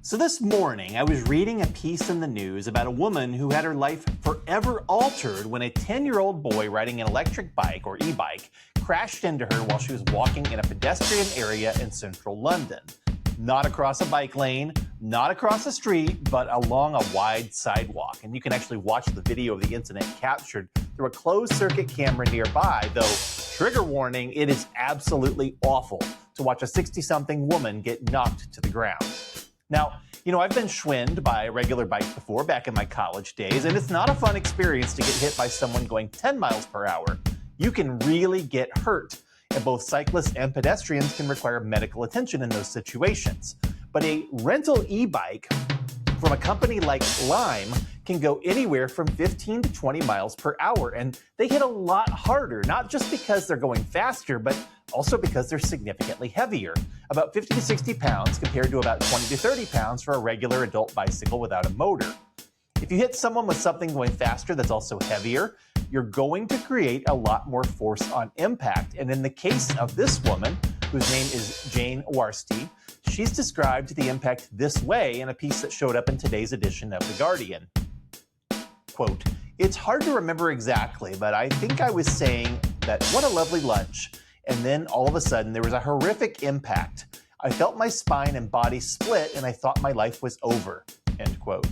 So this morning, I was reading a piece in the news about a woman who had her life forever altered when a 10-year-old boy riding an electric bike or e-bike crashed into her while she was walking in a pedestrian area in central London. Not across a bike lane, not across a street, but along a wide sidewalk. And you can actually watch the video of the incident captured through a closed-circuit camera nearby, though, trigger warning, it is absolutely awful to watch a 60-something woman get knocked to the ground. Now, I've been schwinned by a regular bike before back in my college days, and it's not a fun experience to get hit by someone going 10 miles per hour. You can really get hurt, and both cyclists and pedestrians can require medical attention in those situations. But a rental e-bike from a company like Lime can go anywhere from 15 to 20 miles per hour, and they hit a lot harder, not just because they're going faster, but also because they're significantly heavier, about 50 to 60 pounds compared to about 20 to 30 pounds for a regular adult bicycle without a motor. If you hit someone with something going faster that's also heavier, you're going to create a lot more force on impact. And in the case of this woman, whose name is Jane Warsty, she's described the impact this way in a piece that showed up in today's edition of The Guardian. Quote, "It's hard to remember exactly, but I think I was saying that what a lovely lunch. And then all of a sudden there was a horrific impact. I felt my spine and body split and I thought my life was over." End quote.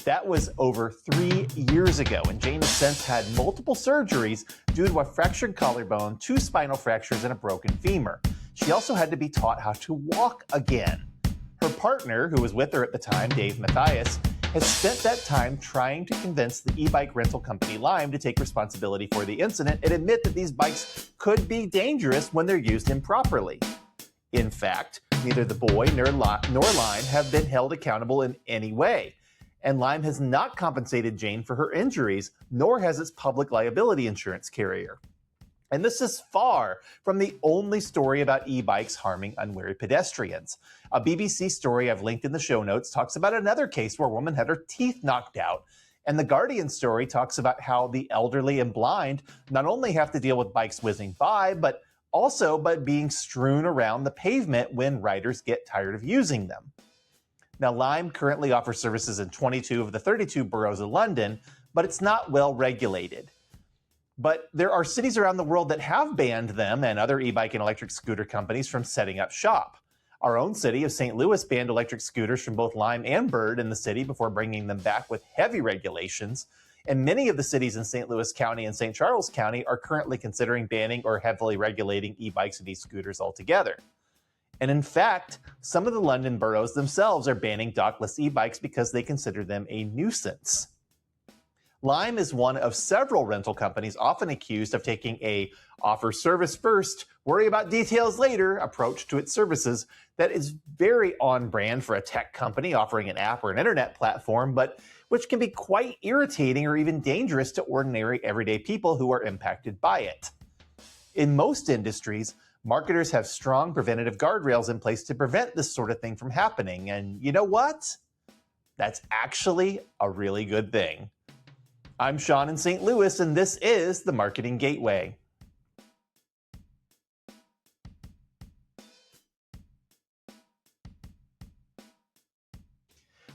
That was over 3 years ago, and Jane has since had multiple surgeries due to a fractured collarbone, 2 spinal fractures, and a broken femur. She also had to be taught how to walk again. Her partner, who was with her at the time, Dave Mathias, has spent that time trying to convince the e-bike rental company Lime to take responsibility for the incident and admit that these bikes could be dangerous when they're used improperly. In fact, neither the boy nor Lime have been held accountable in any way. And Lime has not compensated Jane for her injuries, nor has its public liability insurance carrier. And this is far from the only story about e-bikes harming unwary pedestrians. A BBC story I've linked in the show notes talks about another case where a woman had her teeth knocked out. And the Guardian story talks about how the elderly and blind not only have to deal with bikes whizzing by, but also by being strewn around the pavement when riders get tired of using them. Now, Lime currently offers services in 22 of the 32 boroughs of London, but it's not well regulated. But there are cities around the world that have banned them and other e-bike and electric scooter companies from setting up shop. Our own city of St. Louis banned electric scooters from both Lime and Bird in the city before bringing them back with heavy regulations. And many of the cities in St. Louis County and St. Charles County are currently considering banning or heavily regulating e-bikes and e-scooters altogether. And in fact, some of the London boroughs themselves are banning dockless e-bikes because they consider them a nuisance. Lime is one of several rental companies often accused of taking a offer service first, worry about details later approach to its services that is very on brand for a tech company offering an app or an internet platform, but which can be quite irritating or even dangerous to ordinary everyday people who are impacted by it. In most industries, marketers have strong preventative guardrails in place to prevent this sort of thing from happening. And you know what? That's actually a really good thing. I'm Sean in St. Louis, and this is the Marketing Gateway.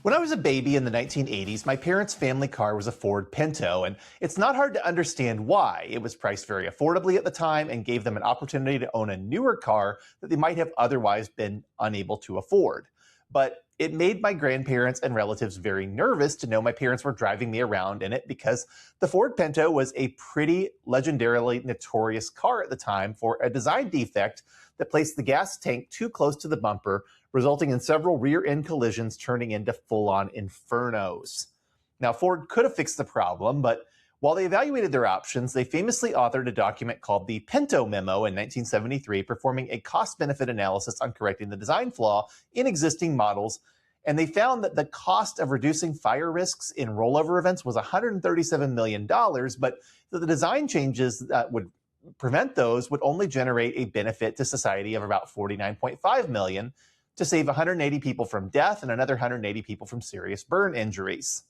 When I was a baby in the 1980s, my parents' family car was a Ford Pinto, and it's not hard to understand why. It was priced very affordably at the time and gave them an opportunity to own a newer car that they might have otherwise been unable to afford. But it made my grandparents and relatives very nervous to know my parents were driving me around in it because the Ford Pinto was a pretty legendarily notorious car at the time for a design defect that placed the gas tank too close to the bumper, resulting in several rear-end collisions turning into full-on infernos. Now, Ford could have fixed the problem, but while they evaluated their options, they famously authored a document called the Pinto Memo in 1973, performing a cost-benefit analysis on correcting the design flaw in existing models, and they found that the cost of reducing fire risks in rollover events was $137 million, but the design changes that would prevent those would only generate a benefit to society of about $49.5 million to save 180 people from death and another 180 people from serious burn injuries.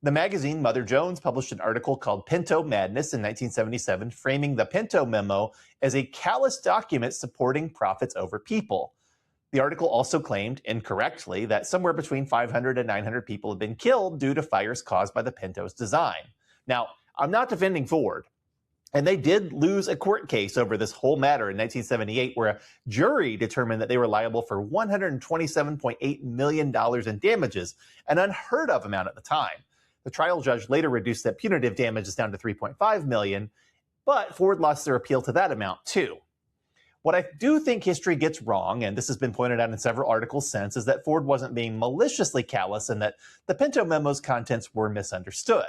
The magazine Mother Jones published an article called Pinto Madness in 1977, framing the Pinto Memo as a callous document supporting profits over people. The article also claimed, incorrectly, that somewhere between 500 and 900 people have been killed due to fires caused by the Pinto's design. Now, I'm not defending Ford, and they did lose a court case over this whole matter in 1978, where a jury determined that they were liable for $127.8 million in damages, an unheard of amount at the time. The trial judge later reduced that punitive damages down to $3.5 million, but Ford lost their appeal to that amount too. What I do think history gets wrong, and this has been pointed out in several articles since, is that Ford wasn't being maliciously callous and that the Pinto memo's contents were misunderstood.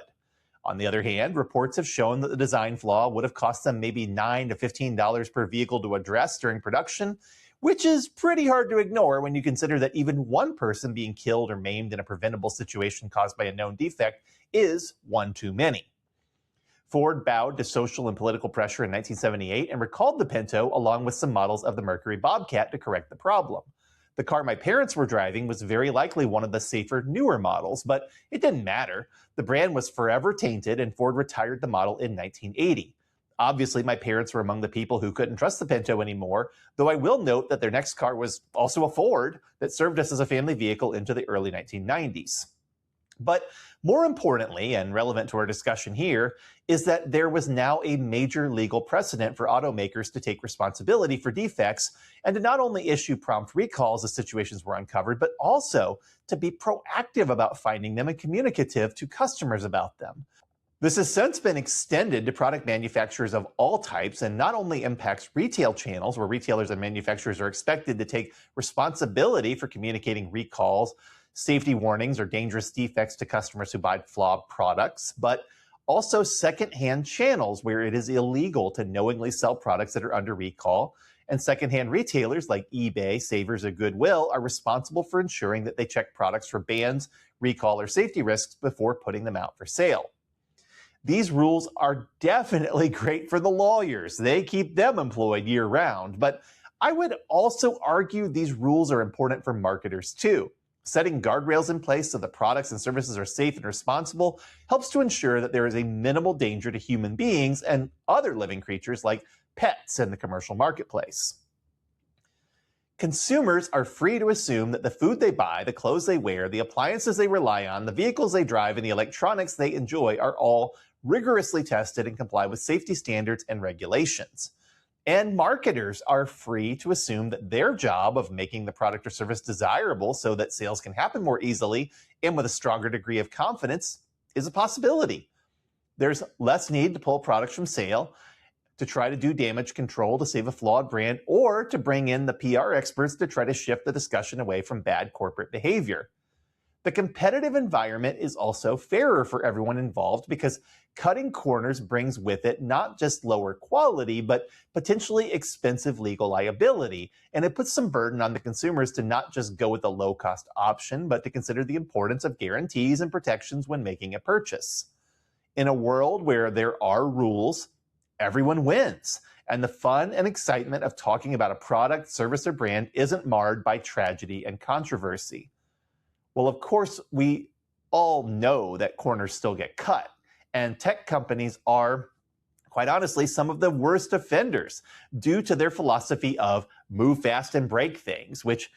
On the other hand, reports have shown that the design flaw would have cost them maybe $9 to $15 per vehicle to address during production, which is pretty hard to ignore when you consider that even one person being killed or maimed in a preventable situation caused by a known defect is one too many. Ford bowed to social and political pressure in 1978 and recalled the Pinto along with some models of the Mercury Bobcat to correct the problem. The car my parents were driving was very likely one of the safer, newer models, but it didn't matter. The brand was forever tainted, and Ford retired the model in 1980. Obviously, my parents were among the people who couldn't trust the Pinto anymore, though I will note that their next car was also a Ford that served us as a family vehicle into the early 1990s. But more importantly, and relevant to our discussion here, is that there was now a major legal precedent for automakers to take responsibility for defects and to not only issue prompt recalls as situations were uncovered, but also to be proactive about finding them and communicative to customers about them. This has since been extended to product manufacturers of all types and not only impacts retail channels where retailers and manufacturers are expected to take responsibility for communicating recalls, safety warnings, or dangerous defects to customers who buy flawed products, but also secondhand channels where it is illegal to knowingly sell products that are under recall, and secondhand retailers like eBay, Savers, or Goodwill are responsible for ensuring that they check products for bans, recall, or safety risks before putting them out for sale. These rules are definitely great for the lawyers. They keep them employed year-round, but I would also argue these rules are important for marketers too. Setting guardrails in place so the products and services are safe and responsible helps to ensure that there is a minimal danger to human beings and other living creatures like pets in the commercial marketplace. Consumers are free to assume that the food they buy, the clothes they wear, the appliances they rely on, the vehicles they drive, and the electronics they enjoy are all rigorously tested and comply with safety standards and regulations. And marketers are free to assume that their job of making the product or service desirable so that sales can happen more easily and with a stronger degree of confidence is a possibility. There's less need to pull products from sale, to try to do damage control to save a flawed brand, or to bring in the PR experts to try to shift the discussion away from bad corporate behavior. The competitive environment is also fairer for everyone involved because cutting corners brings with it not just lower quality, but potentially expensive legal liability. And it puts some burden on the consumers to not just go with a low-cost option, but to consider the importance of guarantees and protections when making a purchase. In a world where there are rules, everyone wins. And the fun and excitement of talking about a product, service, or brand isn't marred by tragedy and controversy. Well, of course, we all know that corners still get cut, and tech companies are, quite honestly, some of the worst offenders due to their philosophy of move fast and break things, which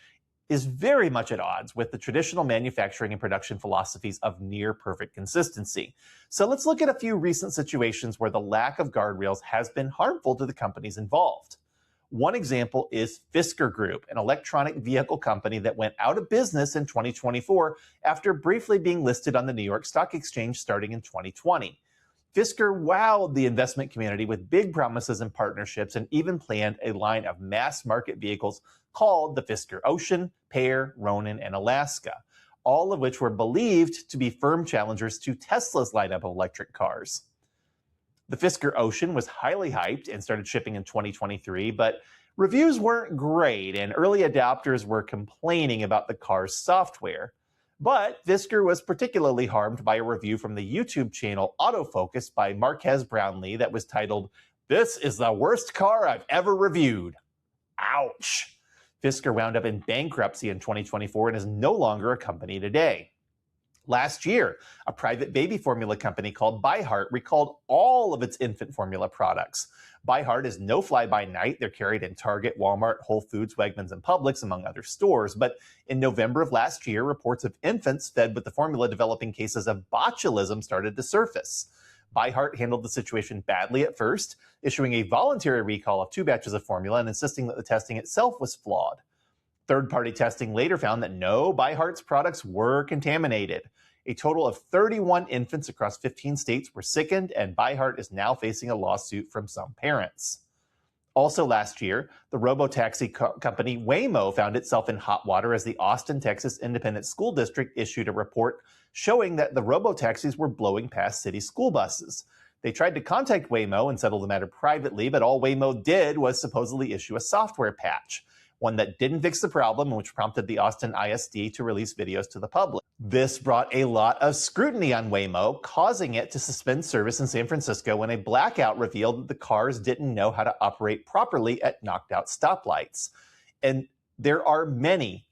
is very much at odds with the traditional manufacturing and production philosophies of near perfect consistency. So let's look at a few recent situations where the lack of guardrails has been harmful to the companies involved. One example is Fisker Group, an electronic vehicle company that went out of business in 2024 after briefly being listed on the New York Stock Exchange starting in 2020. Fisker wowed the investment community with big promises and partnerships and even planned a line of mass market vehicles called the Fisker Ocean, Pear, Ronin, and Alaska, all of which were believed to be firm challengers to Tesla's lineup of electric cars. The Fisker Ocean was highly hyped and started shipping in 2023, but reviews weren't great and early adopters were complaining about the car's software. But Fisker was particularly harmed by a review from the YouTube channel Autofocus by Marquez Brownlee that was titled, "This is the worst car I've ever reviewed." Ouch! Fisker wound up in bankruptcy in 2024 and is no longer a company today. Last year, a private baby formula company called ByHeart recalled all of its infant formula products. ByHeart is no fly-by-night. They're carried in Target, Walmart, Whole Foods, Wegmans, and Publix, among other stores. But in November of last year, reports of infants fed with the formula developing cases of botulism started to surface. ByHeart handled the situation badly at first, issuing a voluntary recall of 2 batches of formula and insisting that the testing itself was flawed. Third-party testing later found that no, ByHeart's products were contaminated. A total of 31 infants across 15 states were sickened, and ByHeart is now facing a lawsuit from some parents. Also last year, the robo-taxi company Waymo found itself in hot water as the Austin, Texas Independent School District issued a report showing that the robo-taxis were blowing past city school buses. They tried to contact Waymo and settle the matter privately, but all Waymo did was supposedly issue a software patch, one that didn't fix the problem, which prompted the Austin ISD to release videos to the public. This brought a lot of scrutiny on Waymo, causing it to suspend service in San Francisco when a blackout revealed that the cars didn't know how to operate properly at knocked-out stoplights. And there are many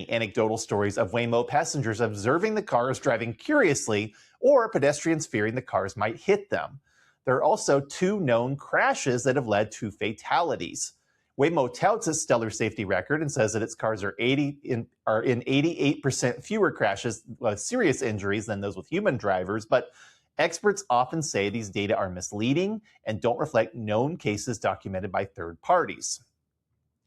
anecdotal stories of Waymo passengers observing the cars driving curiously or pedestrians fearing the cars might hit them. There are also 2 known crashes that have led to fatalities. Waymo touts its stellar safety record and says that its cars are in 88% fewer crashes with serious injuries than those with human drivers, but experts often say these data are misleading and don't reflect known cases documented by third parties.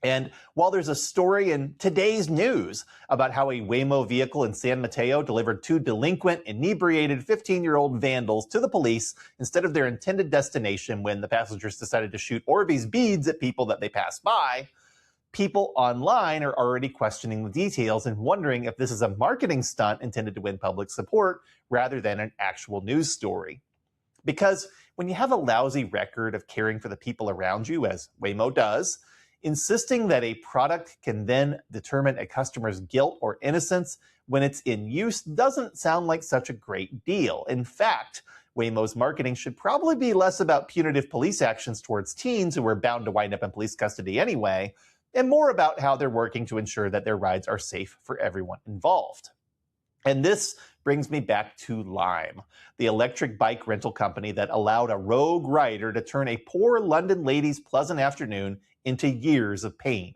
And while there's a story in today's news about how a Waymo vehicle in San Mateo delivered 2 delinquent, inebriated 15-year-old vandals to the police instead of their intended destination when the passengers decided to shoot Orbeez beads at people that they passed by, people online are already questioning the details and wondering if this is a marketing stunt intended to win public support rather than an actual news story. Because when you have a lousy record of caring for the people around you, as Waymo does, insisting that a product can then determine a customer's guilt or innocence when it's in use doesn't sound like such a great deal. In fact, Waymo's marketing should probably be less about punitive police actions towards teens who are bound to wind up in police custody anyway, and more about how they're working to ensure that their rides are safe for everyone involved. And this brings me back to Lime, the electric bike rental company that allowed a rogue rider to turn a poor London lady's pleasant afternoon into years of pain.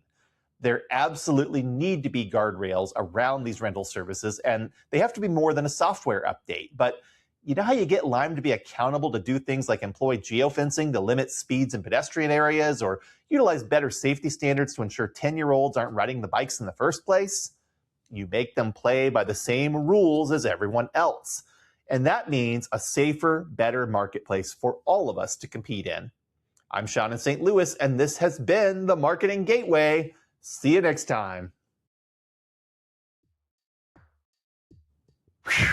There absolutely need to be guardrails around these rental services, and they have to be more than a software update. But you know how you get Lime to be accountable to do things like employ geofencing to limit speeds in pedestrian areas or utilize better safety standards to ensure 10-year-olds aren't riding the bikes in the first place? You make them play by the same rules as everyone else. And that means a safer, better marketplace for all of us to compete in. I'm Sean in St. Louis, and this has been the Marketing Gateway. See you next time. Whew.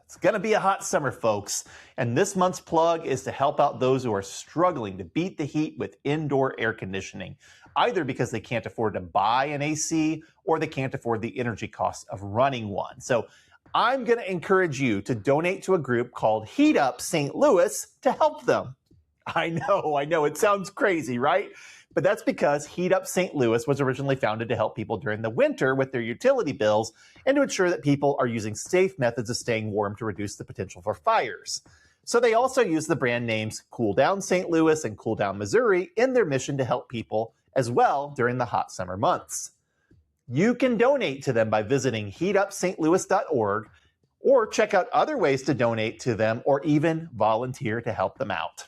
It's going to be a hot summer, folks, and this month's plug is to help out those who are struggling to beat the heat with indoor air conditioning, either because they can't afford to buy an AC or they can't afford the energy costs of running one. So I'm going to encourage you to donate to a group called Heat Up St. Louis to help them. I know, it sounds crazy, right? But that's because Heat Up St. Louis was originally founded to help people during the winter with their utility bills and to ensure that people are using safe methods of staying warm to reduce the potential for fires. So they also use the brand names Cool Down St. Louis and Cool Down Missouri in their mission to help people as well during the hot summer months. You can donate to them by visiting heatupstlouis.org or check out other ways to donate to them or even volunteer to help them out.